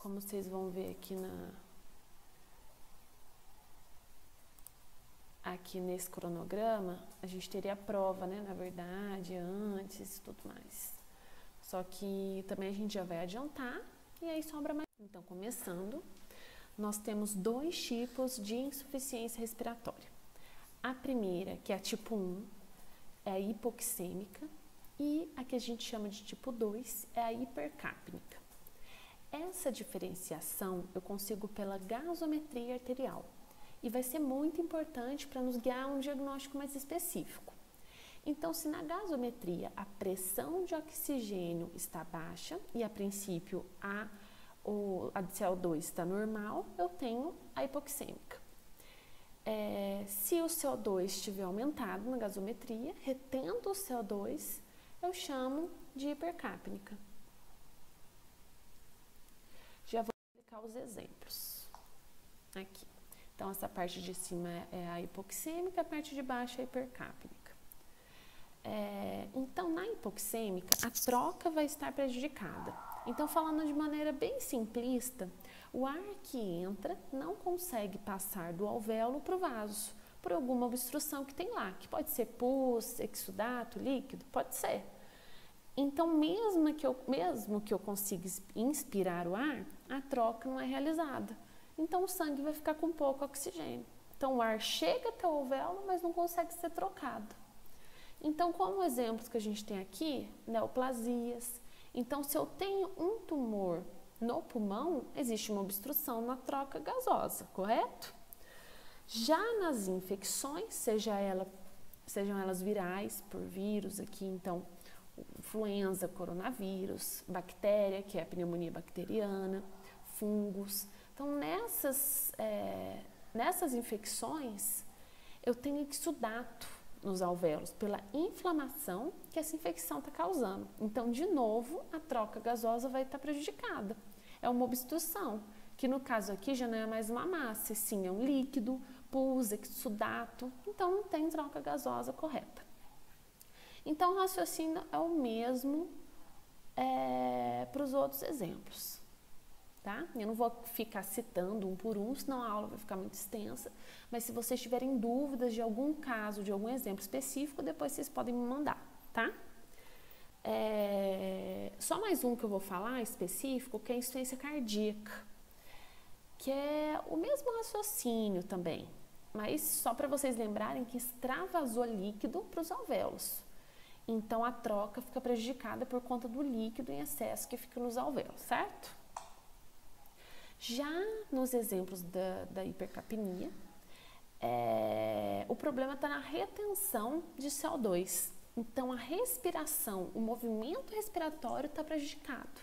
como vocês vão ver aqui nesse cronograma, a gente teria a prova, né, na verdade, antes e tudo mais. Só que também a gente já vai adiantar e aí sobra mais. Então, começando, nós temos dois tipos de insuficiência respiratória. A primeira, que é a tipo 1, é a hipoxêmica, e a que a gente chama de tipo 2 é a hipercapnica. Essa diferenciação eu consigo pela gasometria arterial e vai ser muito importante para nos guiar a um diagnóstico mais específico. Então, se na gasometria a pressão de oxigênio está baixa e a princípio a de CO2 está normal, eu tenho a hipoxêmica. Se o CO2 estiver aumentado na gasometria, retendo o CO2, eu chamo de hipercapnica. Já vou explicar os exemplos aqui. Então, essa parte de cima é a hipoxêmica, a parte de baixo é a hipercapnica. Então, na hipoxêmica, a troca vai estar prejudicada. Então, falando de maneira bem simplista, o ar que entra não consegue passar do alvéolo para o vaso, por alguma obstrução que tem lá, que pode ser pus, exudato, líquido, pode ser. Então, mesmo que eu consiga inspirar o ar, a troca não é realizada. Então, o sangue vai ficar com pouco oxigênio. Então, o ar chega até o alvéolo, mas não consegue ser trocado. Então, como exemplos que a gente tem aqui, neoplasias. Então, se eu tenho um tumor no pulmão, existe uma obstrução na troca gasosa, correto? Já nas infecções, sejam elas virais, por vírus aqui, então, influenza, coronavírus, bactéria, que é a pneumonia bacteriana, fungos. Então, nessas infecções, eu tenho exudato nos alvéolos pela inflamação que essa infecção está causando. Então, de novo, a troca gasosa vai estar prejudicada. É uma obstrução, que no caso aqui já não é mais uma massa, sim, é um líquido, pus, exudato, então não tem troca gasosa correta. Então, o raciocínio é o mesmo para os outros exemplos. Tá? Eu não vou ficar citando um por um, senão a aula vai ficar muito extensa, mas se vocês tiverem dúvidas de algum caso, de algum exemplo específico, depois vocês podem me mandar, tá? Só mais um que eu vou falar específico, que é a insuficiência cardíaca, que é o mesmo raciocínio também, mas só para vocês lembrarem que extravasou líquido para os alvéolos. Então, a troca fica prejudicada por conta do líquido em excesso que fica nos alvéolos, certo? Já nos exemplos da hipercapnia, o problema está na retenção de CO2. Então, a respiração, o movimento respiratório está prejudicado.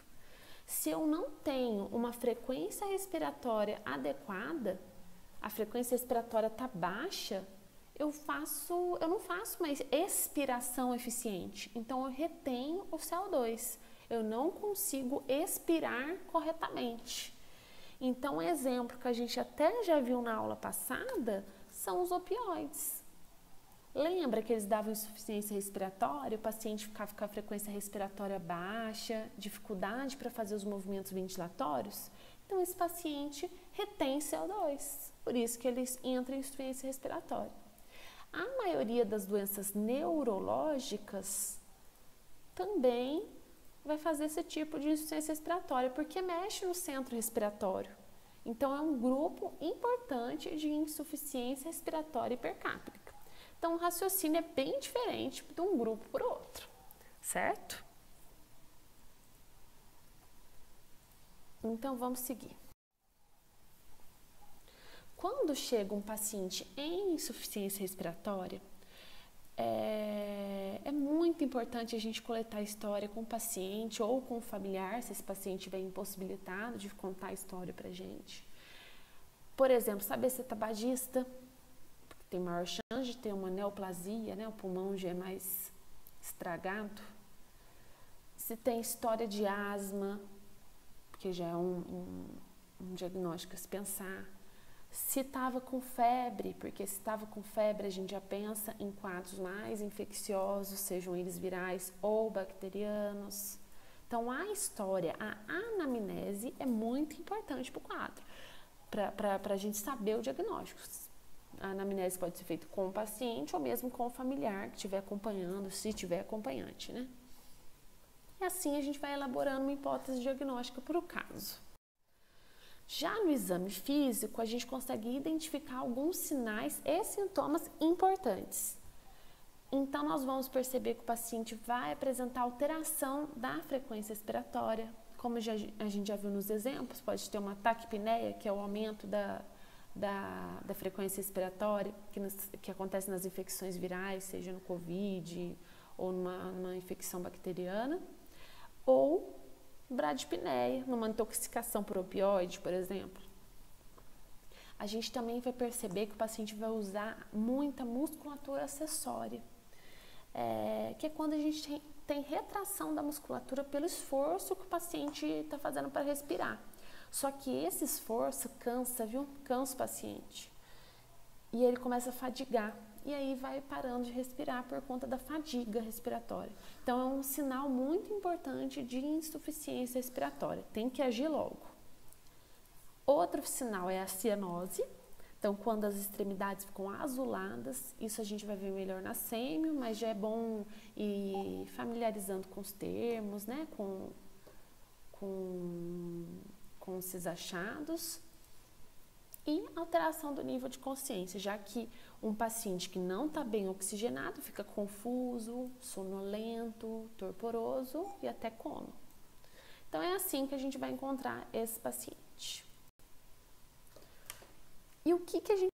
Se eu não tenho uma frequência respiratória adequada, a frequência respiratória está baixa, eu não faço uma expiração eficiente. Então, eu retenho o CO2. Eu não consigo expirar corretamente. Então, um exemplo que a gente até já viu na aula passada são os opioides. Lembra que eles davam insuficiência respiratória, o paciente ficava com a frequência respiratória baixa, dificuldade para fazer os movimentos ventilatórios? Então, esse paciente retém CO2, por isso que eles entram em insuficiência respiratória. A maioria das doenças neurológicas também vai fazer esse tipo de insuficiência respiratória, porque mexe no centro respiratório. Então, é um grupo importante de insuficiência respiratória hipercapnica. Então, o raciocínio é bem diferente de um grupo para o outro, certo? Então, vamos seguir. Quando chega um paciente em insuficiência respiratória, é muito importante a gente coletar a história com o paciente ou com o familiar, se esse paciente estiver impossibilitado de contar a história pra gente. Por exemplo, saber se é tabagista, porque tem maior chance de ter uma neoplasia, né? O pulmão já é mais estragado. Se tem história de asma, porque já é um diagnóstico a se pensar. Se estava com febre, porque se estava com febre a gente já pensa em quadros mais infecciosos, sejam eles virais ou bacterianos. Então, a história, a anamnese é muito importante para o quadro, para a gente saber o diagnóstico. A anamnese pode ser feita com o paciente ou mesmo com o familiar que estiver acompanhando, se tiver acompanhante, né? E assim a gente vai elaborando uma hipótese diagnóstica para o caso. Já no exame físico, a gente consegue identificar alguns sinais e sintomas importantes. Então, nós vamos perceber que o paciente vai apresentar alteração da frequência respiratória. Como a gente já viu nos exemplos, pode ter uma taquipneia, que é o aumento da frequência respiratória, que acontece nas infecções virais, seja no COVID ou numa infecção bacteriana. Ou bradipneia, numa intoxicação por opioide, por exemplo. A gente também vai perceber que o paciente vai usar muita musculatura acessória, que é quando a gente tem retração da musculatura pelo esforço que o paciente está fazendo para respirar. Só que esse esforço cansa, viu? Cansa o paciente. E ele começa a fadigar. E aí vai parando de respirar por conta da fadiga respiratória. Então, é um sinal muito importante de insuficiência respiratória. Tem que agir logo. Outro sinal é a cianose. Então, quando as extremidades ficam azuladas, isso a gente vai ver melhor na sêmio, mas já é bom ir familiarizando com os termos, né? Com esses achados. E alteração do nível de consciência, já que um paciente que não está bem oxigenado fica confuso, sonolento, torporoso e até come. Então, é assim que a gente vai encontrar esse paciente. E o que a gente